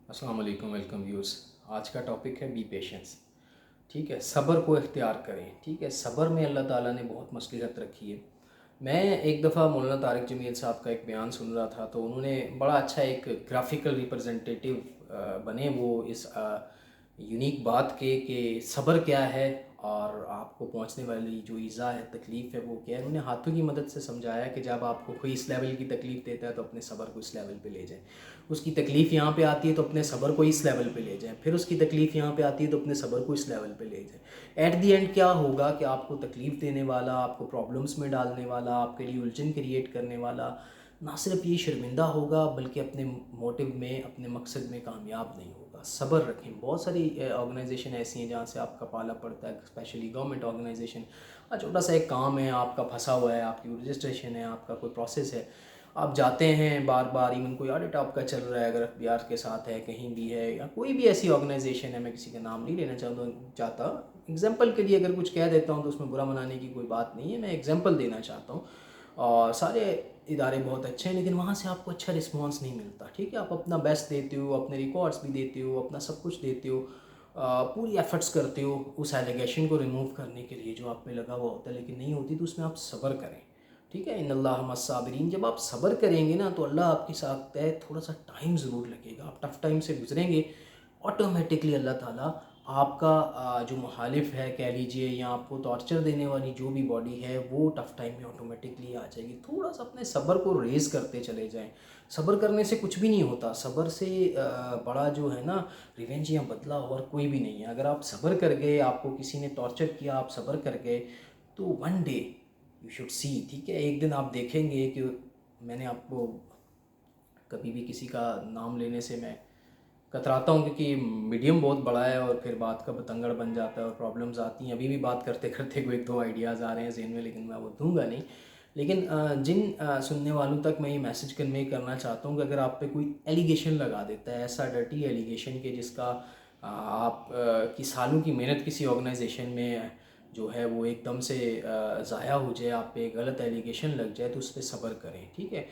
अस्सलाम वालेकुम, welcome views. आज का टॉपिक है बी पेशेंस। ठीक है, सब्र को इख्तियार करें। ठीक है, सब्र में अल्लाह ताला ने बहुत मसलिहत रखी है। मैं एक दफ़ा मौलाना तारिक जमील साहब का एक बयान सुन रहा था, तो उन्होंने बड़ा अच्छा एक ग्राफिकल रिप्रेजेंटेटिव बने वो इस यूनिक बात के कि सब्र क्या है और आपको पहुंचने वाली जो ईज़ा है, तकलीफ़ है, वो क्या है। उन्होंने हाथों की मदद से समझाया कि जब आपको कोई इस लेवल की तकलीफ़ देता है तो अपने सब्र को इस लेवल पे ले जाएं। उसकी तकलीफ़ यहाँ पे आती है तो अपने सब्र को इस लेवल पे ले जाएं। फिर उसकी तकलीफ़ यहाँ पे आती है तो अपने सब्र को इस लेवल पे ले जाएं। एट दी एंड क्या होगा कि आपको तकलीफ़ देने वाला, आपको प्रॉब्लम्स में डालने वाला, आपके लिए उलझन क्रिएट करने वाला ना सिर्फ ये शर्मिंदा होगा बल्कि अपने मोटिव में, अपने मकसद में कामयाब नहीं होगा। सब्र रखें। बहुत सारी ऑर्गेनाइजेशन ऐसी हैं जहाँ से आपका पाला पड़ता है, स्पेशली गवर्नमेंट ऑर्गेनाइजेशन। छोटा सा एक काम है, आपका फंसा हुआ है, आपकी रजिस्ट्रेशन है, आपका कोई प्रोसेस है, आप जाते हैं बार बार। इवन कोई ऑडिट आपका चल रहा है, अगर एफबीआर के साथ है, कहीं भी है, या कोई भी ऐसी ऑर्गेनाइजेशन है, मैं किसी का नाम नहीं लेना चाहता, एग्जांपल के लिए अगर कुछ कह देता हूँ तो उसमें बुरा मनाने की कोई बात नहीं है, मैं एग्जांपल देना चाहता हूँ। और सारे इदारे बहुत अच्छे हैं, लेकिन वहाँ से आपको अच्छा रिस्पॉन्स नहीं मिलता। ठीक है, आप अपना बेस्ट देते हो, अपने रिकॉर्ड्स भी देते हो, अपना सब कुछ देते हो, पूरी एफर्ट्स करते हो उस एलिगेशन को रिमूव करने के लिए जो आप पे लगा हुआ होता है, लेकिन नहीं होती, तो उसमें आप सब्र करें। ठीक है, इन्नल्लाह मस्साबिरीन। जब आप सब्र करेंगे ना तो अल्लाह आपके साथ है। थोड़ा सा टाइम ज़रूर लगेगा, आप टफ़ टाइम से गुजरेंगे, ऑटोमेटिकली अल्लाह ताला आपका जो मुखालिफ है कह लीजिए, या आपको टॉर्चर देने वाली जो भी बॉडी है, वो टफ़ टाइम में ऑटोमेटिकली आ जाएगी। थोड़ा सा अपने सब्र को रेज़ करते चले जाएं। सब्र करने से कुछ भी नहीं होता। सब्र से बड़ा जो है ना रिवेंज या बदला और कोई भी नहीं है। अगर आप सब्र कर गए, आपको किसी ने टॉर्चर किया, आप सब्र कर गए, तो one day you should see. ठीक है, एक दिन आप देखेंगे कि मैंने आपको कभी भी किसी का नाम लेने से मैं कतराता हूँ, क्योंकि मीडियम बहुत बड़ा है और फिर बात का बतंगड़ बन जाता है और प्रॉब्लम्स आती हैं। अभी भी बात करते करते कोई एक दो आइडियाज़ आ रहे हैं ज़हन में, लेकिन मैं वो दूंगा नहीं। लेकिन जिन सुनने वालों तक मैं ये मैसेज कन्वे करना चाहता हूँ कि अगर आप पे कोई एलिगेशन लगा देता है, ऐसा डर्टी एलिगेशन के जिसका आप की सालों की मेहनत किसी ऑर्गेनाइजेशन में जो है वो एकदम से ज़ाया हो जाए, आप पे गलत एलिगेशन लग जाए, तो उस पर सब्र करें। ठीक है,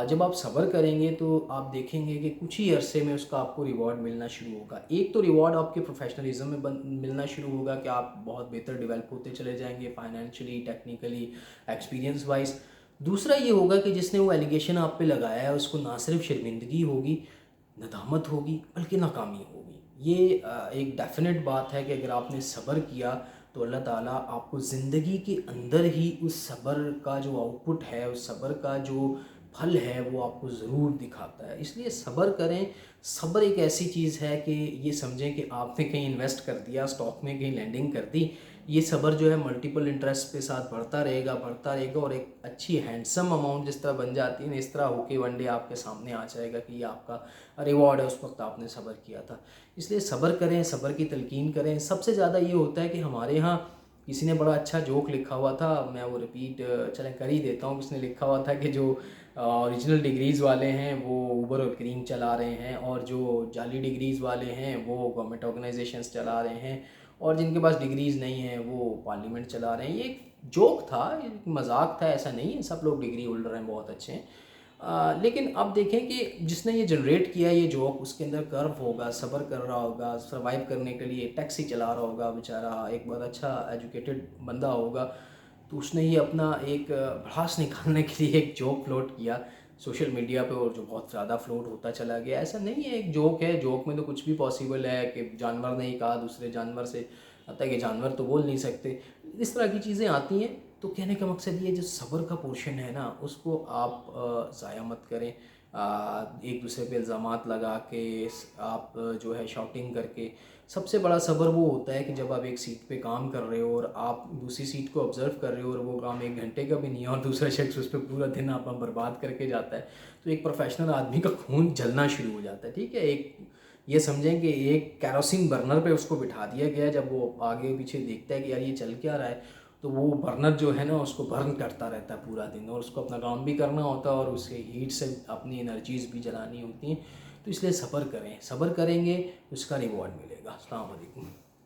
जब आप सब्र करेंगे तो आप देखेंगे कि कुछ ही अरसे में उसका आपको रिवॉर्ड मिलना शुरू होगा। एक तो रिवॉर्ड आपके प्रोफेशनलिज्म में मिलना शुरू होगा कि आप बहुत बेहतर डेवलप होते चले जाएंगे, फाइनेंशियली, टेक्निकली, एक्सपीरियंस वाइज। दूसरा ये होगा कि जिसने वो एलिगेशन आप पे लगाया है उसको ना सिर्फ शर्मिंदगी होगी, नदामत होगी, बल्कि नाकामी होगी। ये एक डेफिनेट बात है कि अगर आपने सब्र किया तो अल्लाह ताला आपको ज़िंदगी के अंदर ही उस सब्र का जो आउटपुट है, उस सब्र का जो फल है, वो आपको ज़रूर दिखाता है। इसलिए सब्र करें। सब्र एक ऐसी चीज़ है कि ये समझें कि आपने कहीं इन्वेस्ट कर दिया, स्टॉक में कहीं लैंडिंग कर दी, ये सब्र जो है मल्टीपल इंटरेस्ट के साथ बढ़ता रहेगा, बढ़ता रहेगा, और एक अच्छी हैंडसम अमाउंट जिस तरह बन जाती है ना, इस तरह होके वन डे आपके सामने आ जाएगा कि ये आपका रिवॉर्ड है, उस वक्त आपने सब्र किया था। इसलिए सब्र करें, सब्र की तलकीन करें। सबसे ज़्यादा ये होता है कि हमारे यहाँ किसी ने बड़ा अच्छा जोक लिखा हुआ था, मैं वो रिपीट चलें कर ही देता हूँ। किसने लिखा हुआ था कि जो ओरिजिनल डिग्रीज़ वाले हैं वो ऊबर और क्रीम चला रहे हैं, और जो जाली डिग्रीज़ वाले हैं वो गवर्नमेंट ऑर्गेनाइजेशंस चला रहे हैं, और जिनके पास डिग्रीज़ नहीं हैं वो पार्लियामेंट चला रहे हैं। ये एक जोक था, एक मजाक था, ऐसा नहीं है। सब लोग डिग्री होल्डर हैं, बहुत अच्छे हैं। लेकिन अब देखें कि जिसने ये जनरेट किया ये जोक, उसके अंदर कर्व होगा, सब्र कर रहा होगा, सर्वाइव करने के लिए टैक्सी चला रहा होगा बेचारा, एक बहुत अच्छा एजुकेटेड बंदा होगा, तो उसने ये अपना एक भड़ास निकालने के लिए एक जोक फ्लोट किया सोशल मीडिया पे, और जो बहुत ज़्यादा फ्लोट होता चला गया। ऐसा नहीं है, एक जोक है, जोक में तो कुछ भी पॉसिबल है कि जानवर ने ही कहा दूसरे जानवर से, आता है कि जानवर तो बोल नहीं सकते, इस तरह की चीज़ें आती हैं। तो कहने का मकसद ये, जो सब्र का पोर्शन है ना, उसको आप ज़ाया मत करें। एक दूसरे पे इल्ज़ामात लगा के, आप जो है शॉटिंग करके। सबसे बड़ा सब्र वो होता है कि जब आप एक सीट पे काम कर रहे हो और आप दूसरी सीट को ऑब्ज़र्व कर रहे हो, और वो काम 1 घंटे का भी नहीं है, और दूसरा शख्स उस पर पूरा दिन आप बर्बाद करके जाता है, तो एक प्रोफेशनल आदमी का खून जलना शुरू हो जाता है। ठीक है, एक ये समझें कि एक कैरोसिन बर्नर पे उसको बिठा दिया गया है। जब वो आगे पीछे देखता है कि यार ये चल क्या रहा है, तो वो बर्नर जो है ना उसको बर्न करता रहता है पूरा दिन, और उसको अपना काम भी करना होता है और उसके हीट से अपनी एनर्जीज़ भी जलानी होती हैं। तो इसलिए सब्र करें, सब्र करेंगे उसका रिवॉर्ड मिलेगा। अस्सलाम वालेकुम।